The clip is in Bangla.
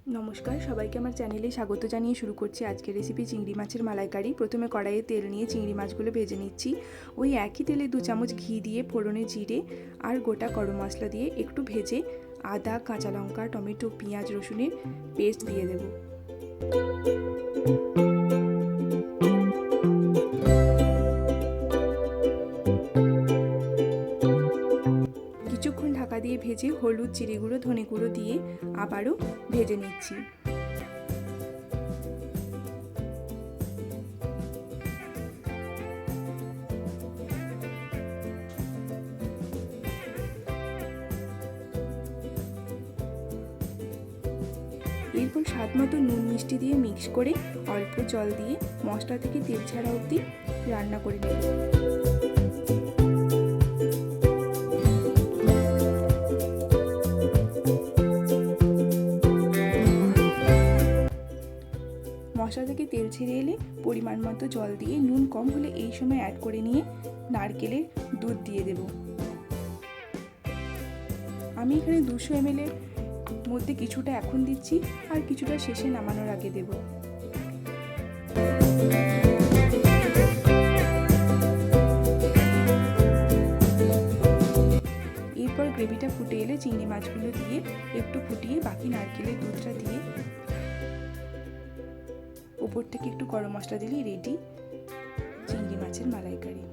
নমস্কার, সবাইকে আমার চ্যানেলে স্বাগত জানিয়ে শুরু করছি আজকের রেসিপি চিংড়ি মাছের মালাইকারি। প্রথমে কড়াইয়ে তেল নিয়ে চিংড়ি মাছগুলো ভেজে নিচ্ছি। ওই একই তেলে 2 চামচ ঘি দিয়ে ফোড়নে জিরে আর গোটা গরম মশলা দিয়ে একটু ভেজে আদা, কাঁচা লঙ্কা, টমেটো, পেঁয়াজ, রসুনের পেস্ট দিয়ে দেব। কিছুক্ষণ ঢাকা দিয়ে ভেজে হলুদ, জিরে গুঁড়ো, ধনে গুঁড়ো দিয়ে আবারও ভেজে নিচ্ছি। এরপর স্বাদ মতো নুন মিষ্টি দিয়ে মিক্স করে অল্প জল দিয়ে মশলা থেকে তেল ছাড়া অবধি রান্না করে নেব। মশলা থেকে তেল ছেড়ে এলে পরিমাণ মতো জল দিয়ে নুন কম হলে এই সময় অ্যাড করে নিয়ে নারকেলের দুধ দিয়ে দেব। আমি এখানে 200 ml এর মধ্যে কিছুটা এখন দিচ্ছি আর কিছুটা শেষে নামানোর আগে দেব। এরপর গ্রেভিটা ফুটে এলে চিংড়ি মাছগুলো দিয়ে একটু ফুটিয়ে বাকি নারকেলের দুধটা দিয়ে উপর থেকে একটু গরম মশলা দিলেই রেডি চিংড়ি মাছের মালাইকারি।